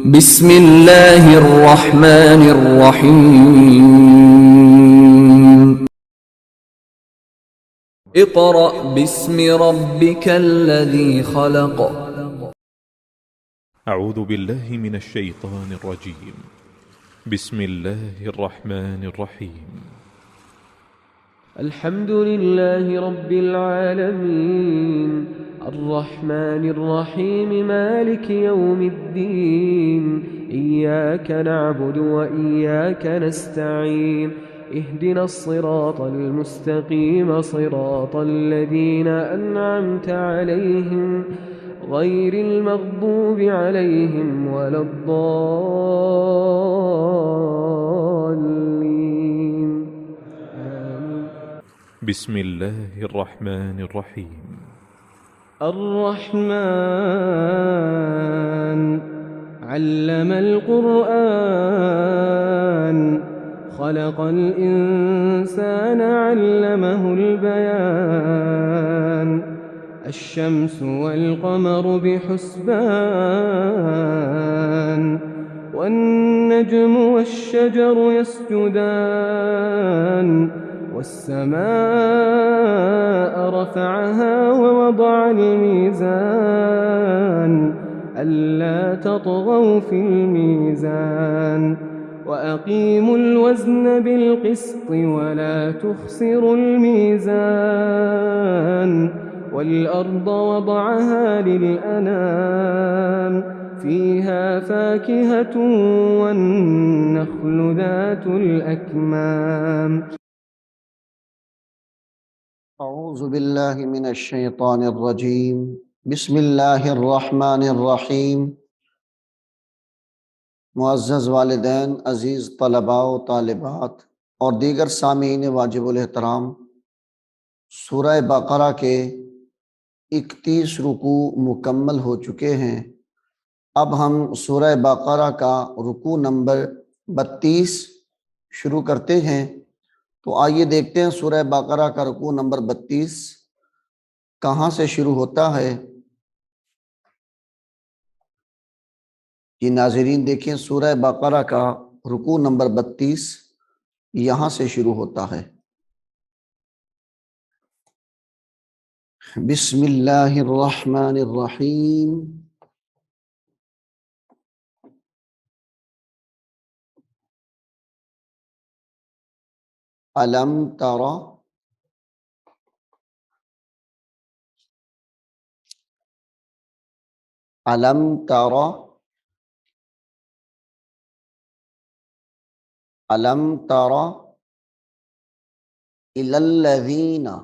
बिस्मिल्लाहिर रहमानिर रहीम। इक़रा बिस्मि रब्बिकल्लज़ी ख़लक़। أعوذ بالله من الشيطان الرجيم. بسم الله الرحمن الرحيم. الحمد لله رب العالمين الرحمن الرحيم مالك يوم الدين إياك نعبد وإياك نستعين اهدنا الصراط المستقيم صراط الذين أنعمت عليهم غير المغضوب عليهم ولا الضالين. بسم الله الرحمن الرحيم. الرحمن علم القرآن خلق الإنسان علمه البيان الشمس والقمر بحسبان والنجم والشجر يسجدان والسماء رفعها ووضع الميزان ألا تطغوا في الميزان وأقيموا الوزن بالقسط ولا تخسروا الميزان والأرض وضعها للأنام فيها فاكهة والنخل ذات الأكمام. أعوذ بالله من الشैतानिर रजीम। बिस्मिल्लाहिर रहमानिर रहीम। मुअज़्ज़ज़ वालिदैन, अज़ीज़ तलबा व तालिबात और दीगर सामीन वाजिबुल एहतराम, सूरह बक़रा के 31 रुकू मुकम्मल हो चुके हैं। अब हम सूरह बक़रा का रुकू नंबर 32 शुरू करते हैं। तो आइए देखते हैं सूरह बक़रा का रुकू नंबर 32 कहाँ से शुरू होता है। जी नाज़रीन, देखें सूरह बक़रा का रुकू नंबर 32 यहाँ से शुरू होता है। बिस्मिल्लाहिर रहमानिर रहीम। अलम तरा अलम तरा अलम तरा इलल्लज़ीना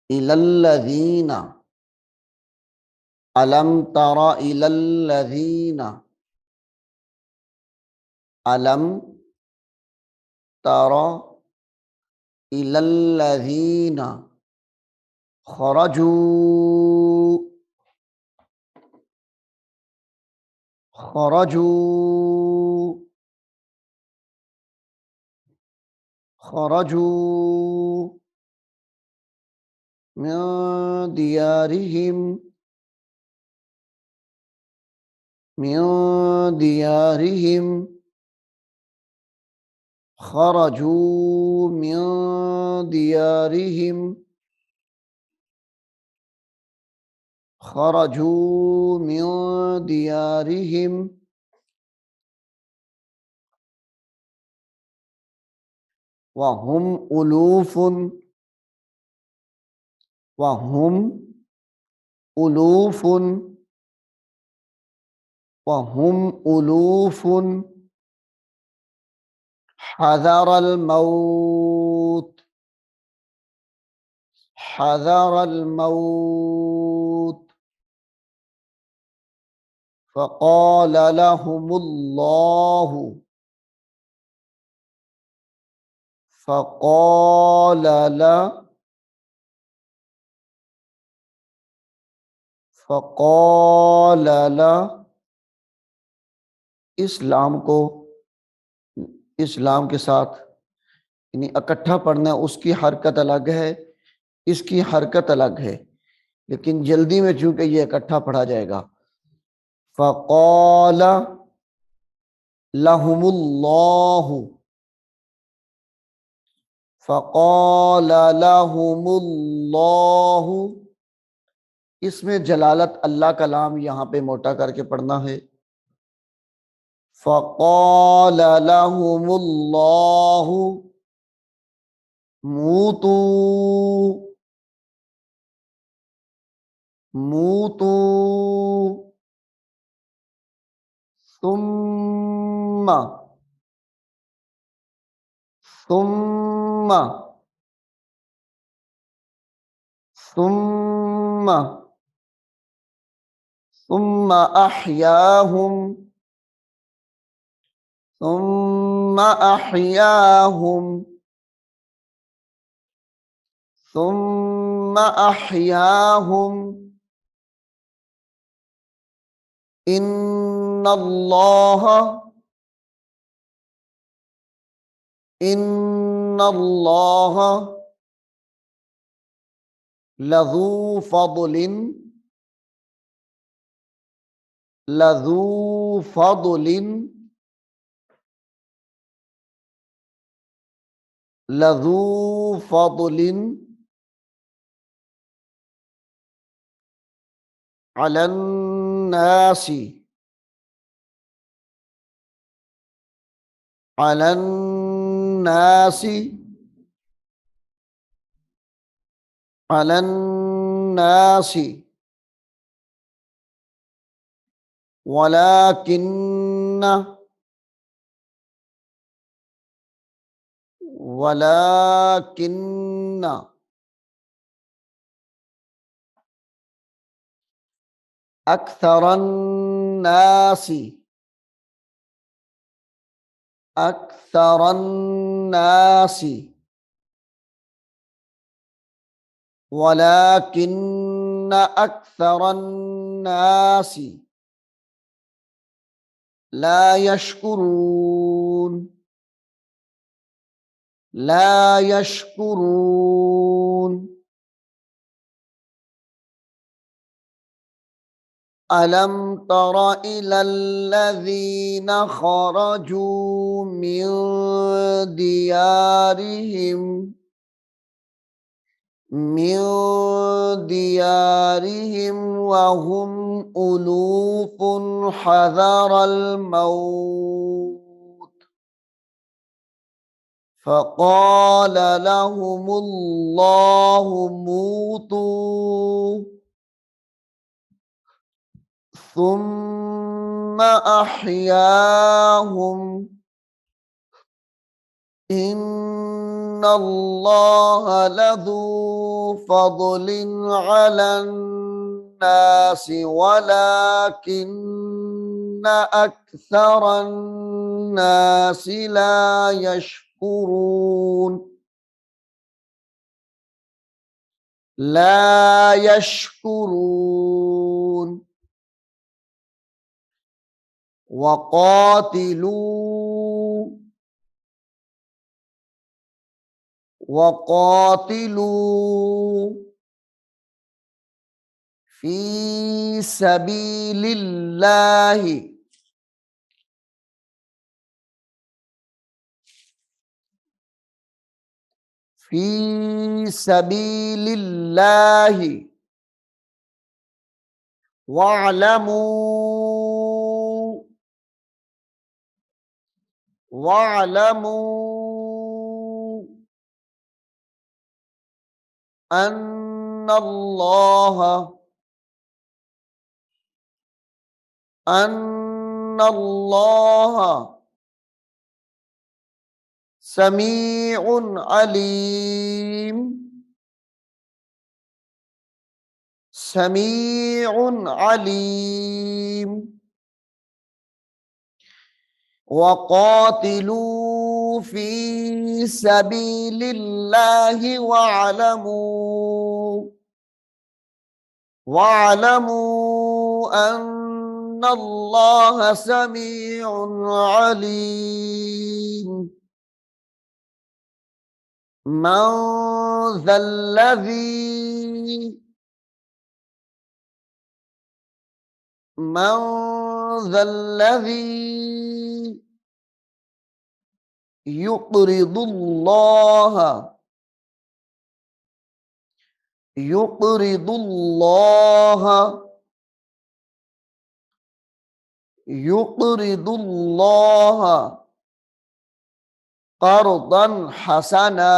इलल्लज़ीना अलम तरा इलल्लज़ीना अलम तरा इलल्लज़ीना खरजू खरजू खरजू मिन दियारिहिम मिन दियारिहिम खरजू मिन दियारिहिम खरजू मिन दियारिहिम वहुम उलूफुन वहुम उलूफुन वहुम उलूफुन हज़रल मौत हज़रल मौत फ़क़ाल लहुमुल्लाहु फ़क़ाल इस्लाम को इस्लाम के साथ यानी इकट्ठा पढ़ना, उसकी हरकत अलग है, इसकी हरकत अलग है, लेकिन जल्दी में चूंकि ये इकट्ठा पढ़ा जाएगा। फ़क़ाल लहुमुल्लाहु, फ़क़ाल लहुमुल्लाहु, इसमें जलालत अल्लाह का लाम यहाँ पे मोटा करके पढ़ना है। फ़क़ाल लहुमुल्लाहु मूतू, मूतू, सुम्मा, सुम्मा, सुम्मा, सुम्मा अहयाहुम, सुम्मा अहयाहुम, सुम्मा अहयाहुम, इन्नल्लाह, इन्नल्लाह लज़ू फ़द्लिन, लज़ू फ़द्लिन, लज़ू फ़द्लिन अलन्नासी, अलन्नासी, अलन्नासी वलाकिन्न, वलाकिन्न अक्सरन्नासी, अक्सरन्नासी वलाकिन्न अक्सरन्नासी ला यशकुरून, ला यशकुरून। अलम तर इलल्लज़ीना खरजू मिन दियारिहिम, मिन दियारिहिम वहुम उलूफुन हज़रल मौत फ़क़ाल लहुमुल्लाहु मूतू सुम्मा अहयाहुम, इन्नल्लाह लज़ू फ़द्लिन अलन्नासि वलाकिन्न अक्सरन्नासि ला यशकुरून, ला यशकुरून। वक़ातिलू, वक़ातिलू फी सबीलिल्लाहि, फी सबीलिल्लाहि वअलमू, वअलमू अन्नल्लाह, अन्नल्लाह समीउन अलीम, समीउन अलीम। वक़ातिलू फी सबीलिल्लाहि वअलमू, वअलमू अन्नल्लाह समीउन अलीम। मन ज़ल्लज़ी, मन ज़ल्लज़ी युक़रिदुल्लाह युक़रिदुल्लाह युक़रिदुल्लाह क़र्ज़न हसना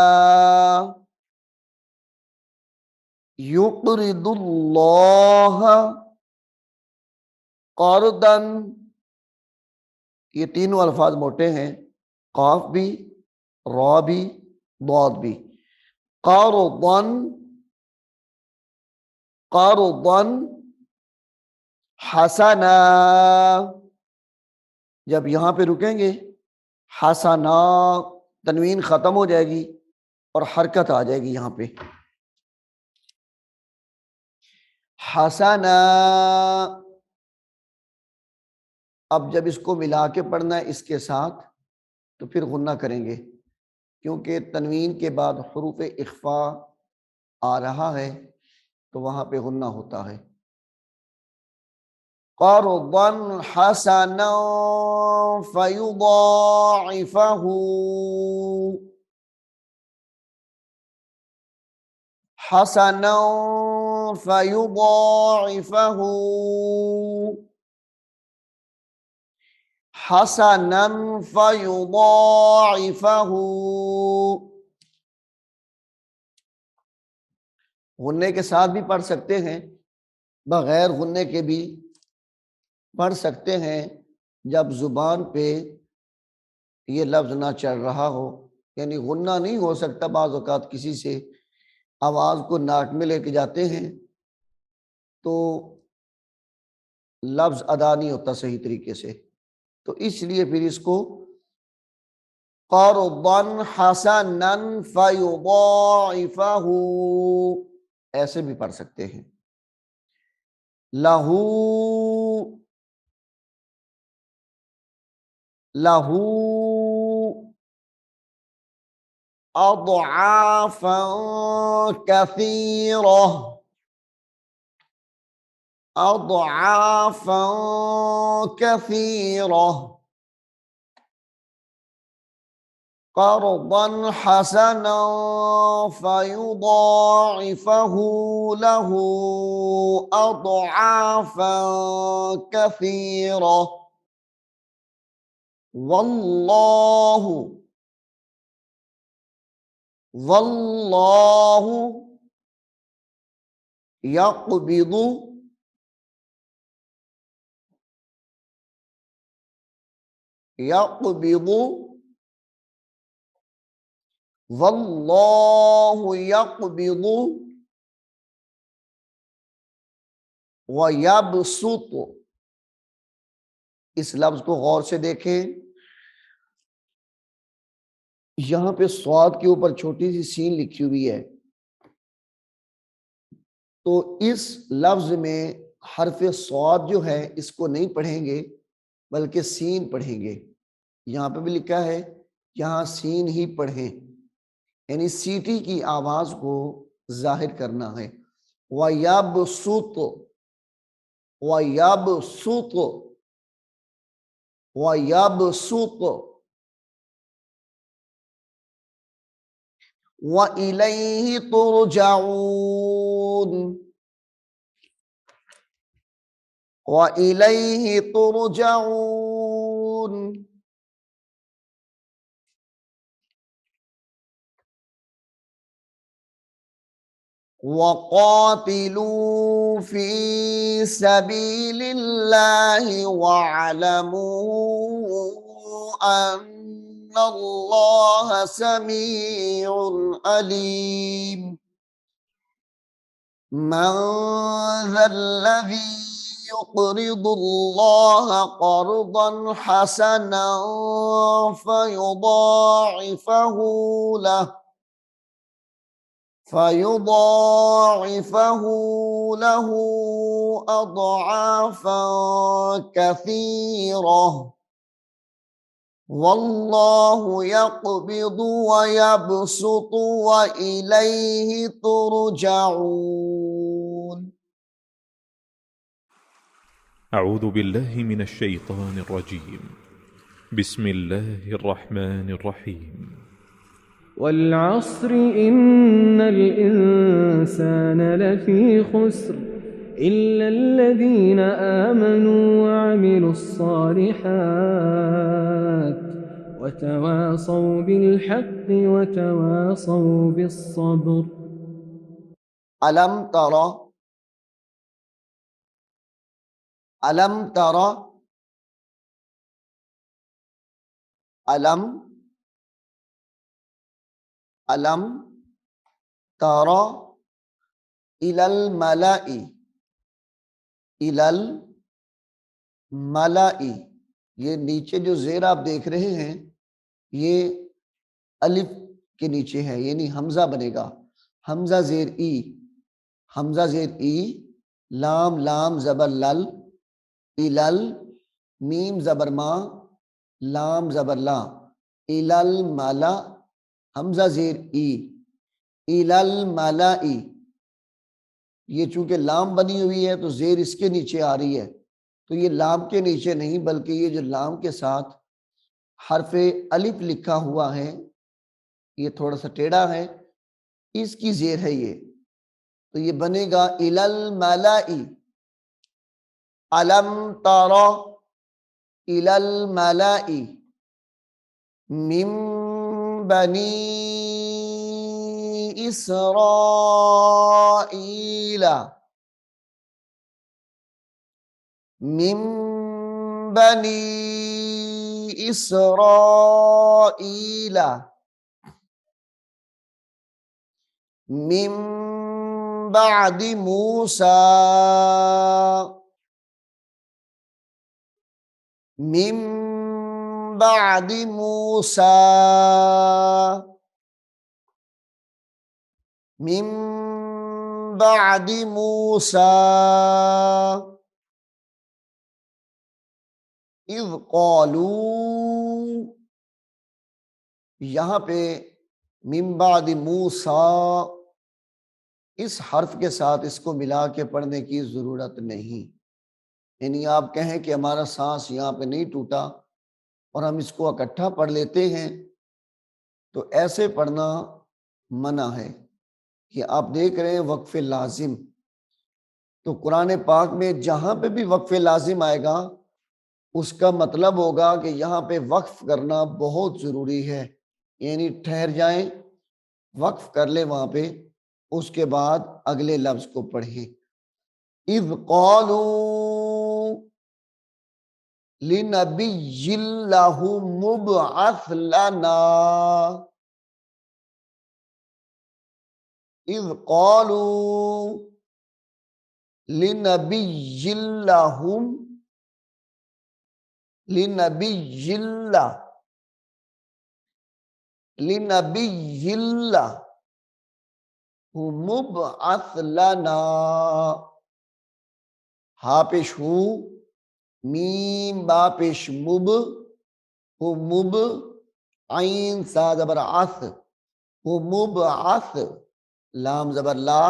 युक़रिदुल्लाह क़र्ज़न। ये तीनों अल्फाज मोटे हैं, काफ भी, रॉ भी, दौद भी। क़र्ज़न क़र्ज़न हसना, जब यहां पे रुकेंगे हसना तनवीन खत्म हो जाएगी और हरकत आ जाएगी यहां पे। हसना, अब जब इसको मिला के पढ़ना है इसके साथ तो फिर गुन्ना करेंगे, क्योंकि तनवीन के बाद हुरूफ इख्फा आ रहा है तो वहां पे गुन्ना होता है। क़र्ज़न हसनन फ़युज़ाइफ़हु, हसनन फ़युज़ाइफ़हु, हसनन फ़युज़ाइफ़हु। गुन्ने के साथ भी पढ़ सकते हैं, बगैर गुन्ने के भी पढ़ सकते हैं। जब जुबान पे ये लफ्ज ना चढ़ रहा हो, यानी गुन्ना नहीं हो सकता, बाज़ औक़ात किसी से आवाज को नाक में लेके जाते हैं तो लफ्ज अदा नहीं होता सही तरीके से, तो इसलिए फिर इसको क़र्ज़न हसनन फ़युज़ाइफ़हु ऐसे भी पढ़ सकते हैं। लहू लहू अضعافًا कसीरा, अضعافًا कसीरा। क़र्ज़न हसनन फ़युज़ाइफ़हु लहू अضعافًا कसीरा। वल्लाहु वल्लाहु यक़बिदु यक़बिदु वल्लाहु यक़बिदु व यबसुतु। इस लफ्ज को गौर से देखें, यहां पे स्वाद के ऊपर छोटी सी सीन लिखी हुई है, तो इस लफ्ज में हरफ स्वाद जो है इसको नहीं पढ़ेंगे बल्कि सीन पढ़ेंगे। यहां पे भी लिखा है यहां सीन ही पढ़ें, यानी सीटी की आवाज को जाहिर करना है। वयबसुत वयबसुत वयबसुत व इलैहि तुरजाऊन व इलैहि तुरजाऊन। वक़ातिलू फी सबीलिल्लाहि वअलमू अन्नल्लाह समीउन अलीम। मन ज़ल्लज़ी युक़रिदुल्लाह क़र्ज़न हसनन फ़युज़ाइफ़हु लहू अضعافًا कसीरा। वल्लाहु यक़बिदु व यबसुतु व इलैहि तुरजाऊन। أعوذ بالله من الشيطان الرجيم بسم الله الرحمن الرحيم والعصر إن الإنسان لفي خسر إلا الذين آمنوا وعملوا الصالحات وتواصوا بالحق وتواصوا بالصبر. अलम तरा, अलम तरा, अलम, अलम तरा इलल मलाई, इलल मलाई। ये नीचे जो जेर आप देख रहे हैं ये अलिफ के नीचे है, यानी हमजा बनेगा। हमजा जेर ई, हमजा जेर ई, लाम लाम जबर लल, इलल, मीम जबर मा, लाम जबर ला, इलल माला, हमजा जेर ई, इलल मलाई। ये चूंकि लाम बनी हुई है तो जेर इसके नीचे आ रही है, तो ये लाम के नीचे नहीं बल्कि ये जो लाम के साथ हरफे अलिफ लिखा हुआ है ये थोड़ा सा टेढ़ा है, इसकी जेर है ये, तो ये बनेगा इलल मलाई। अलम तरा इलल मलाई मिम बनी इसराईला, मिम बनी इसराईला, मिम बादी मूसा, मिम बादी मूसा, मिम बादी मूसा, इज़ क़ालू। यहां पे मिम बादी मूसा इस हर्फ के साथ इसको मिला के पढ़ने की जरूरत नहीं, यानी आप कहें कि हमारा सांस यहाँ पे नहीं टूटा और हम इसको इकट्ठा पढ़ लेते हैं तो ऐसे पढ़ना मना है। कि आप देख रहे हैं वक्फ़े लाजिम, तो कुरान पाक में जहां पे भी वक्फ़े लाजिम आएगा उसका मतलब होगा कि यहाँ पे वक्फ करना बहुत जरूरी है, यानी ठहर जाएं, वक्फ कर ले वहां पे, उसके बाद अगले लफ्ज को पढ़ें। इज़ क़ालू लिनबिय्यिन लहू मुबअथ लना, इज़ क़ालू लिनबिय्यिन लहुम, लिनबिय्यिन लिनबिय्यिन लहू मुबअथ लना। हा पेश हु, मीम बा पेश मुब, हु मुब, आइन सा जबर आस, हु मुबअथ, लाम जबर ला,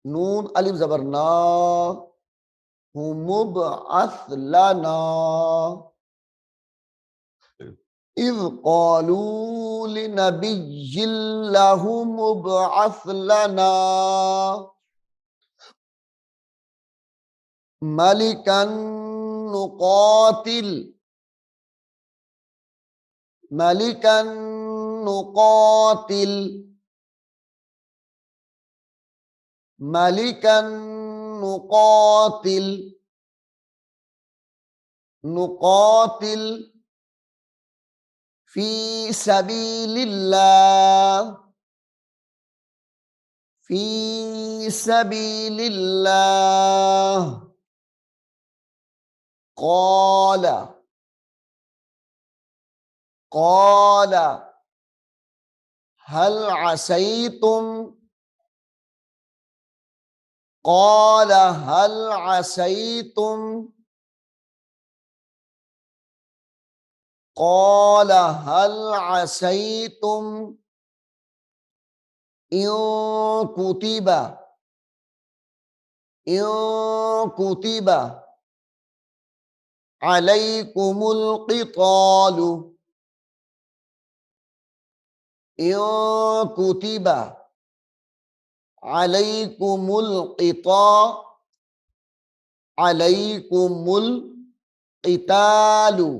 नून अलिफ जबर ना, हु मुबअथ लना। इज़ क़ालू लिनबिय्यिन लहू मुबअथ लना मलिकन नुक़ातिल, मलिकन नुक़ातिल, मलिकन नुक़ातिल, नुक़ातिल फी सबीलिल्लाह, फी सबीलिल्लाह। क़ाल, क़ाल हल असैतुम, क़ाल हल असैतुम, क़ाल हल असैतुम इन कुतिबा, इन कुतिबा, अलैकुमुल क़ितालु इन कुतिबा अलैकुमुल क़िता अलैकुमुल क़ितालु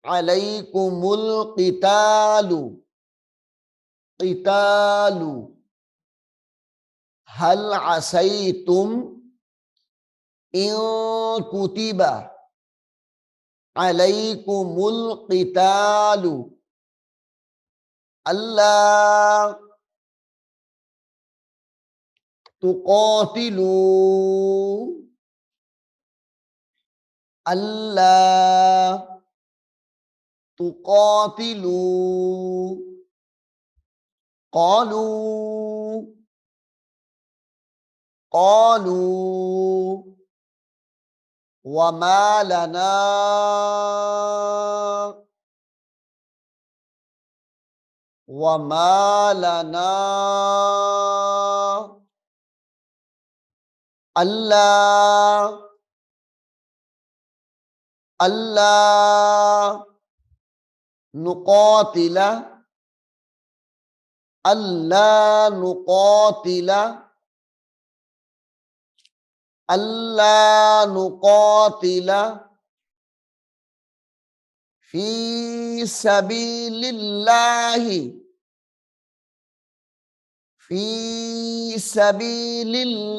अलैकुमुल क़ितालु क़ितालु हल असैतुम इन कुतिबा अलैकुमुल क़ितालु अल्ला तुक़ातिलू अल्ला तुक़ातिलू क़ालू क़ालू वमा लना वमा लना अल्ला अल्ला नुक़ातिला अल्ला नुक़ातिला अल्ला नुक़ातिला फी सबीलिल्लाहि फी सबीलिल्लाहि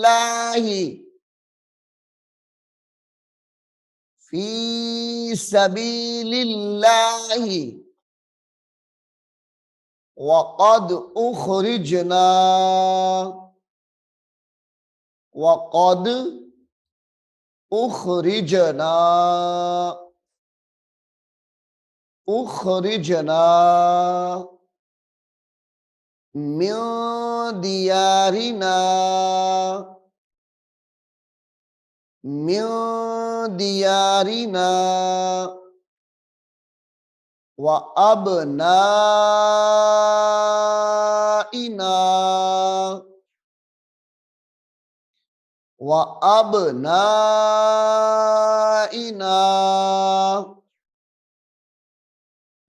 फी सबीलिल्लाहि वक़द उख़रिजना वक़द उख़रिजना उख़रिजना मिन दियारिना मिन दियारिना व अबनाइना व अबनाइना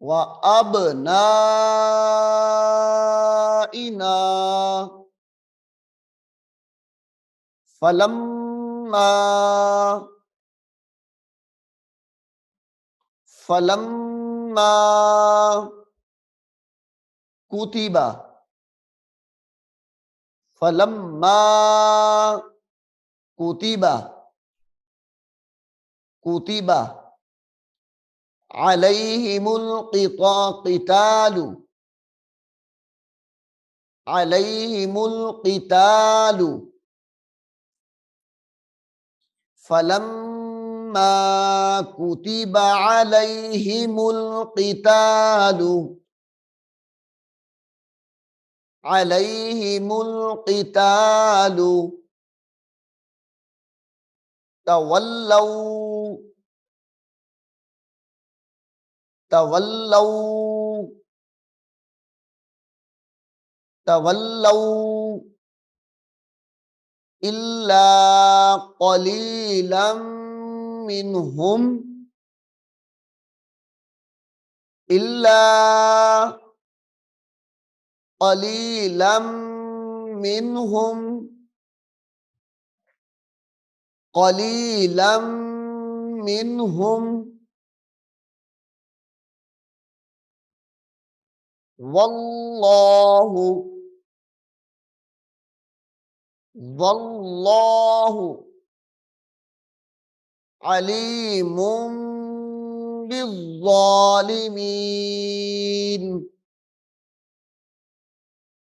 व अबनाइना फलम्मा फलम्मा कुतिबा फलम्मा कुतिबा कुतिबा अलैहिमुल क़ितालु अलैहिमुल क़ितालु फलम्मा कुतिबा अलैहिमुल क़ितालु अलैहिमुल क़ितालु तवल्लौ तवल्लौ तवल्लौ इल्ला क़लीलम मिनहुम इल्ला क़लीलम मिनहुम क़लीलम मिनहुम वल्लाहु वल्लाहु अलीमुम बिज़्ज़ालिमीन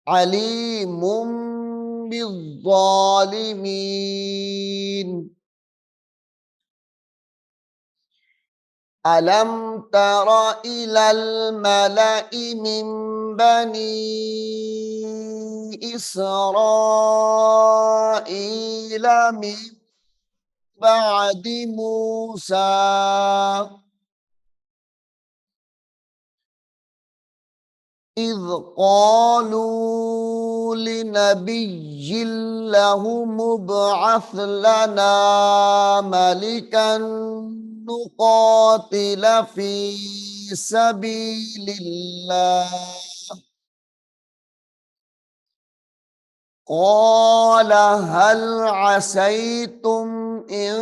अलीमुम बिज़्ज़ालिमीन अलम तर इलल मलइ मिन बनी इसराईल मिन बअदि मूसा इज़ क़ालू लिनबिय्यिन लहु मुब्अथ लना मलिकन नुक़ातिल फ़ी सबीलिल्लाह क़ाल हल असैतुम इन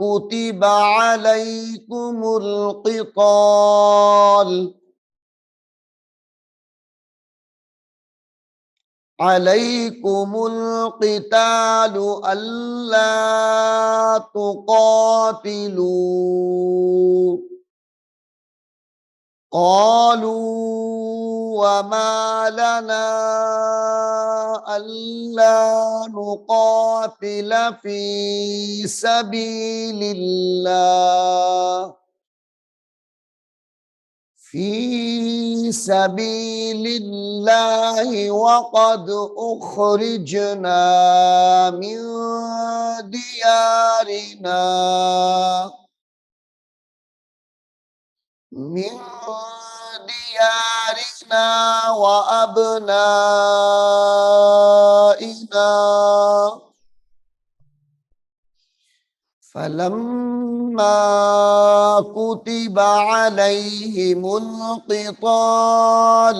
कुतिब अलैकुमुल क़िताल अलैकुमुल क़ितालु अल्ला तुक़ातिलू क़ालू वमा लना अल्ला नुक़ातिल फ़ी सबीलिल्लाह फ़ी सबीलिल्लाहि वक़द उख़रिजना मिन दियारिना मिन दियारिना व अबनाइना फलम्मा कुतिबा अलैहिमुल क़िताल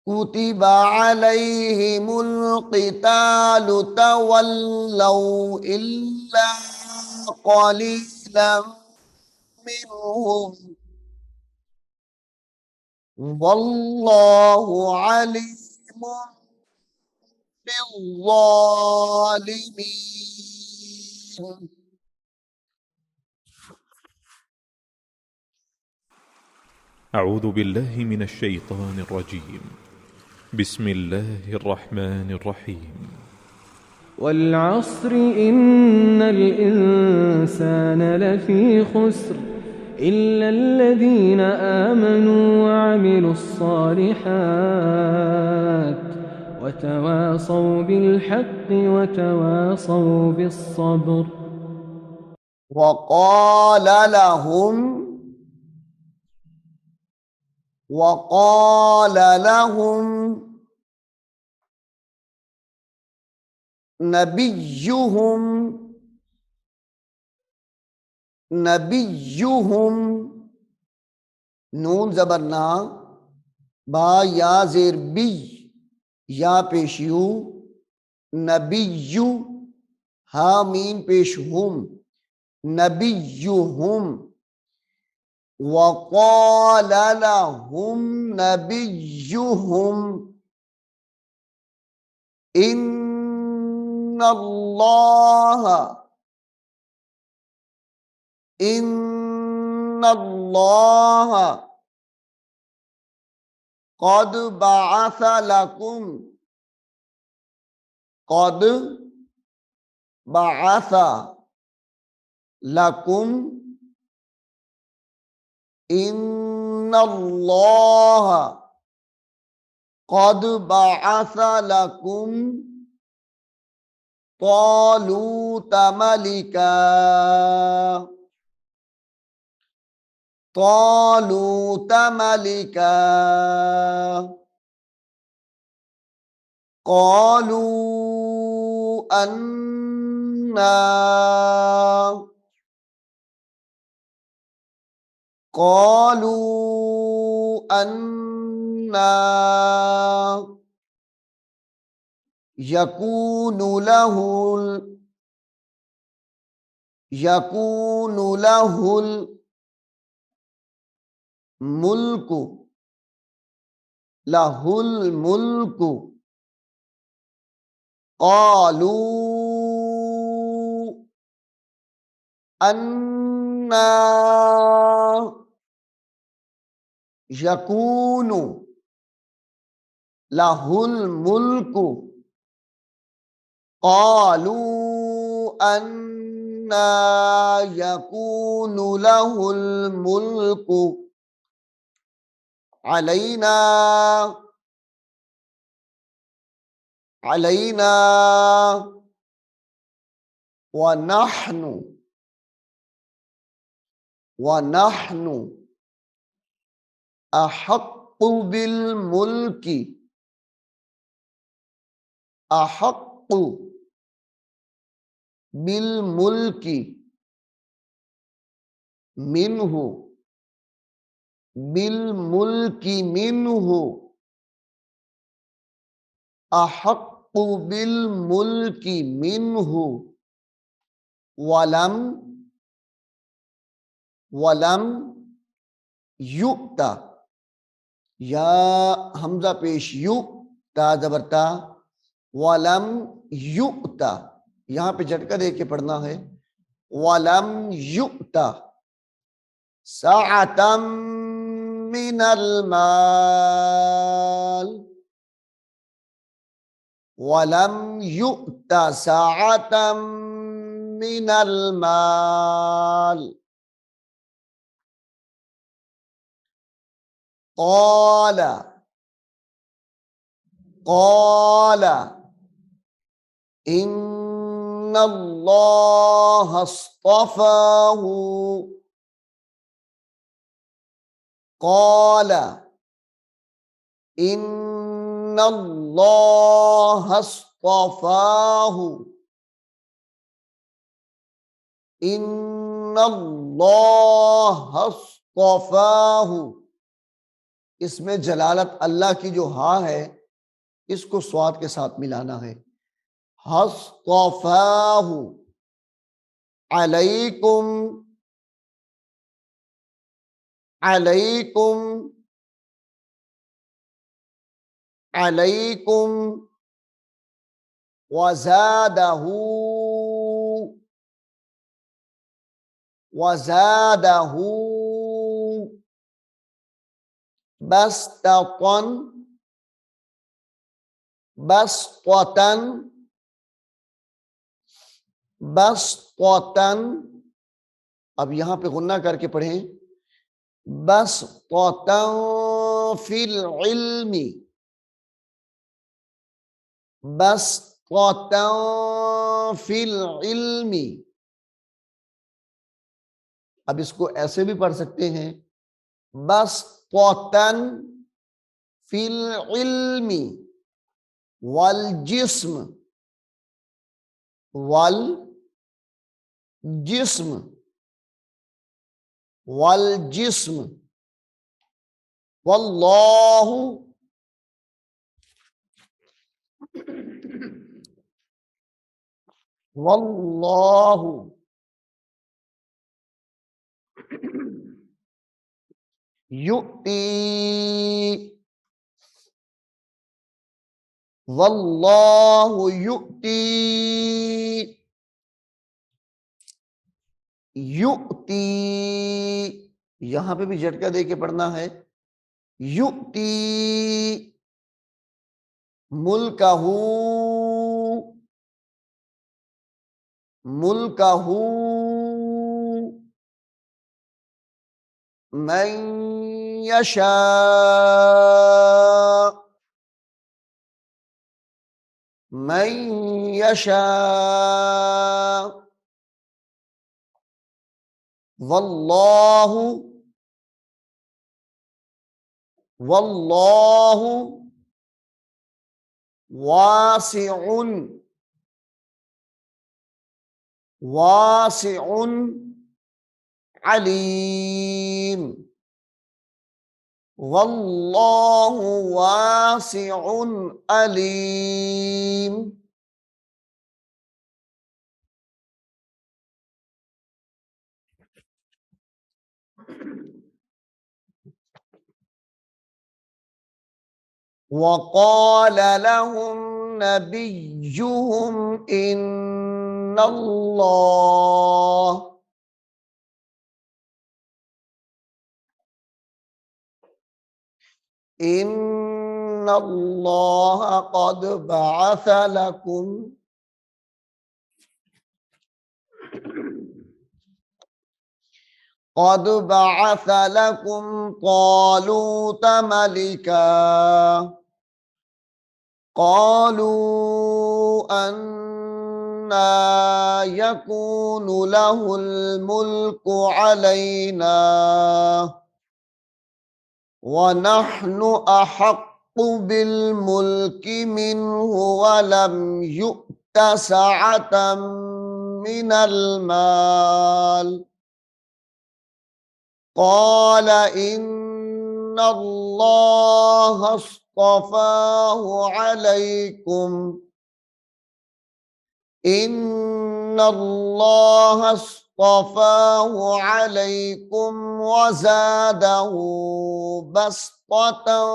कुतिबा अलैहिमुल क़ितालु तवल्लौ इल्ला क़लीलन मिनहुम वल्लाहु अलीमुम बिज़्ज़ालिमीन। أعوذ بالله من الشيطان الرجيم. بسم الله الرحمن الرحيم. والعصر إن الإنسان لفي خسر إلا الذين آمنوا وعملوا الصالحات وتواصوا بالحق وتواصوا بالصبر. وقال لهم नबियुहुम नून जबर ना बा या जेर बी या पेश यू नबियु हा मीन पेश हुम नबियुहुम वक़ाल लहुम नबियुहुम इन्नल्लाह क़द बअस लकुम इन्नल्लाह क़द बअस लकुम तालूत मलिका क़ालू अन्ना यकूनु लहुल मुल्कु क़ालू अन्ना यकूनु लहुल मुल्कु क़ालू अन्ना यकूनु लहुल मुल्कु अलैना व नहनु अहक्कु बिल मुल्की, अहक्कु बिल मुल्की मिन्हु, बिल मुल्की मिन्हु, अहक्कु बिल मुल्की मिन्हु, वलम, वलम युक्ता, या हमजा पेश यु, ता जबरता, वलम युक्ता, यहां पे झटका दे के पढ़ना है, वलम युक्ता साअतम मिनल माल, वलम युक्ता साअतम मिनल माल, क़ाला, क़ाला इन्नल्लाह अस्तफ़ाहु, क़ाला इन्नल्लाह अस्तफ़ाहु, इन्नल्लाह अस्तफ़ाहु, इसमें जलालत अल्लाह की जो हा है इसको स्वाद के साथ मिलाना है। हस्तफ़ाहु अलैकुम, अलैकुम, अलैकुम, वज़ादहू, वज़ादहू बस्ततन, बस्ततन, बस्ततन, अब यहां पे गुन्ना करके पढ़ें, बस्ततन फिल इल्मी, बस्ततन फिल इल्मी, अब इसको ऐसे भी पढ़ सकते हैं, बस्ततन फिल इल्मी वल जिस्म, वल जिस्म, वल जिस्म, वल्लाहु, वल्लाहु युक्ति, वल्लाहु युक्ति, युक्ति, यहां पे भी झटका दे के पढ़ना है, युक्ति मुल्कहू, मुल्कहू मन यशा, मन यशा, वल्लाहु, वल्लाहु वासिउन, वासिउन अलीम, वल्लाहु वासिउन अलीम। वक़ाल लहुम नबियुहुम इन्नल्लाह, इन्नल्लाह क़द बअस लकुम, क़द बअस लकुम तालूत मलिका, क़ालू अन्ना यकूनु लहुल मुल्कु अलैना वनहनु अहक्कु बिल मुल्कि मिन्हु वलम युक्त सअतम मिनल माल क़ाल इन्नल्लाह अस्तफ़ाहु अलैकुम इन्नल्लाह अस्तफ़ाहु अलैकुम वज़ादहु बस्ततन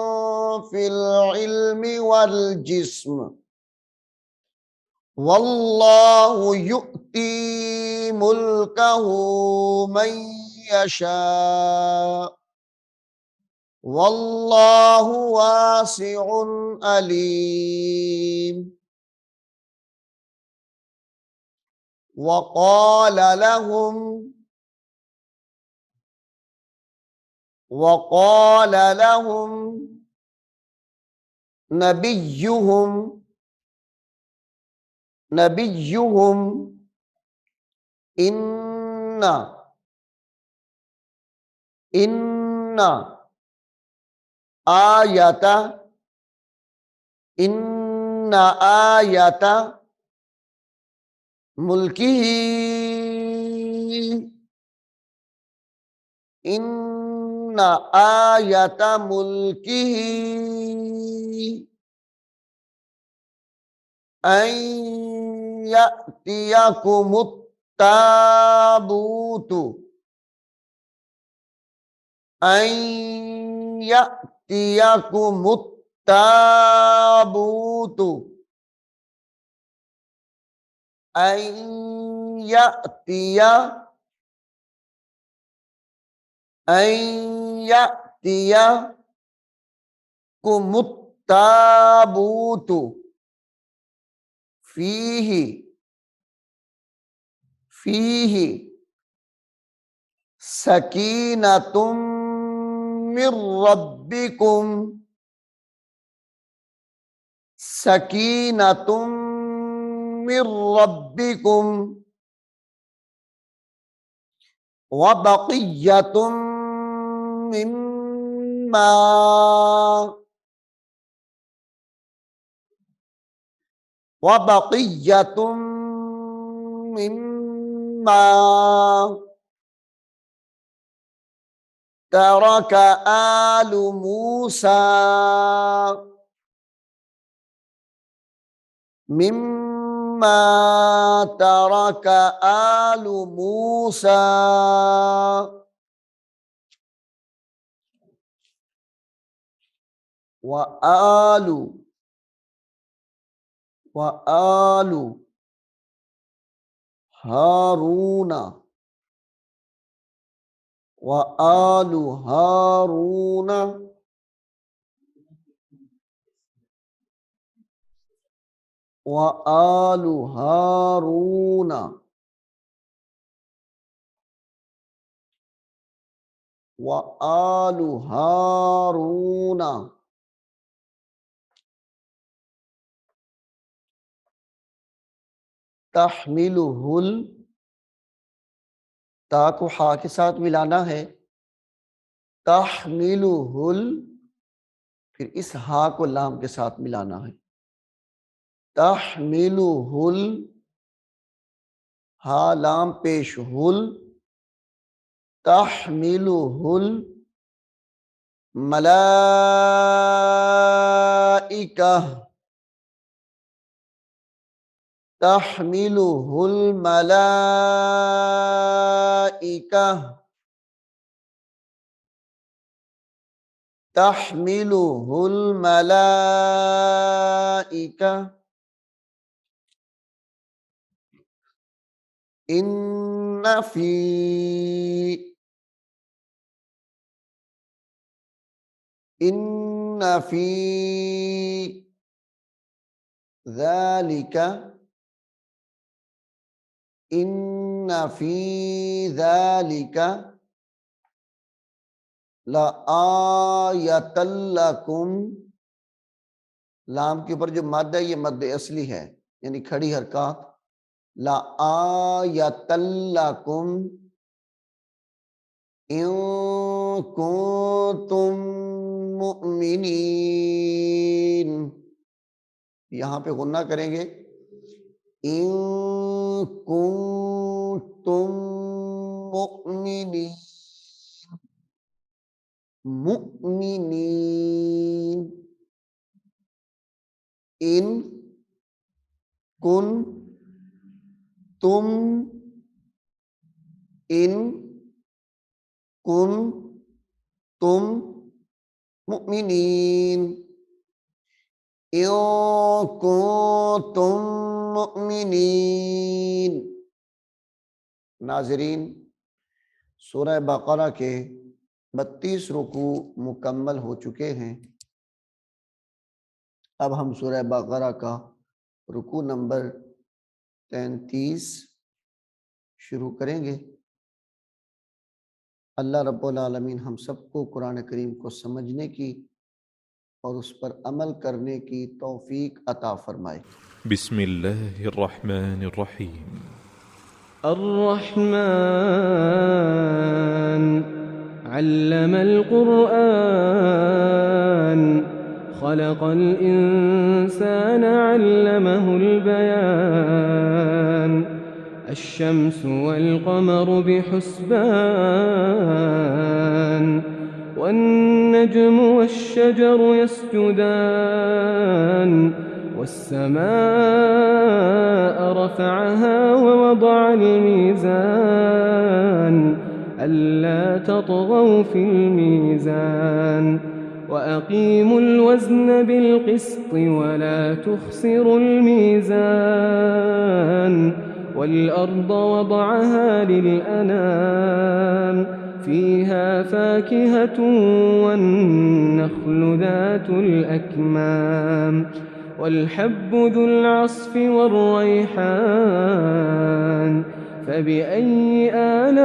फिल इल्मि वल जिस्म वल्लाहु युअती मुल्कहु मन यशा वल्लाहु वासिउन अलीम। वक़ाल लहुम नबियुहुम इन्ना आयता मुल्किही इन्ना आयता मुल्किही अन यअतियकुमुत ताबूतु अन यअतियकुमुत ताबूतु अन यअतियकुमुत ताबूतु फीही सकीनतुम मिर रब्बिकुम व बक़िय्यतुम मिम्मा तरक आलु मूसा मिम्मा तरक आलु मूसा व आलु हारून तहमिलुहुल ता को हा के साथ मिलाना है, तहमिलुहुल फिर इस हा को लाम के साथ मिलाना है, तहमिलुहुल हा लाम पेश हुल तहमिलुहुल मलाइका तहमिलुहुल मलाइका तहमिलुहुल मलाइका इन्ना फी ज़ालिका ला आयतल लकुम लाम के ऊपर जो मद है ये मद असली है यानी खड़ी हरकत ला आयतल लकुम इन कुंतुम मुमिनीन, यहाँ पे गुन्ना करेंगे। इन कुंतुम मुमिनीन, मुमिनीन, इन कुन तुम, इन कुन तुम मुमिनीन, इन कुंतुम मुमिनीन। नाज़रीन, सूरह बकरा के 32 रुकू मुकम्मल हो चुके हैं। अब हम सूरह बकरा का रुकू नंबर 33 शुरू करेंगे। अल्लाह रब्बुल आलमीन हम सबको कुरान करीम को समझने की और उस पर अमल करने की तौफीक अता फरमाए। बिस्मिल्लाहिर्रहमानिर्रहीम। अर्रहमान अल्लमल कुरआन खलक़ल इंसान अल्लमहुल बयान अश्शम्सु वल क़मरु बिहुस्बान वन्नज्मु वश्शजरु यस्जुदान वस्समाअ रफ़अहा ववضعल मीज़ान अल्ला तطغوا في الميزان وأقيموا الوزن بالقسط ولا تخسروا الميزان والأرض وضعها للأنام فيها فاكهة والنخل ذات الأكمام والحب ذو العصف والريحان فبأي آلاء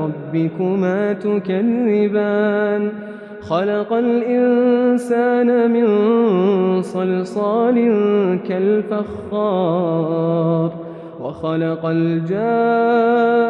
ربكما تكذبان خلق الإنسان من صلصال كالفخار وخلق الجان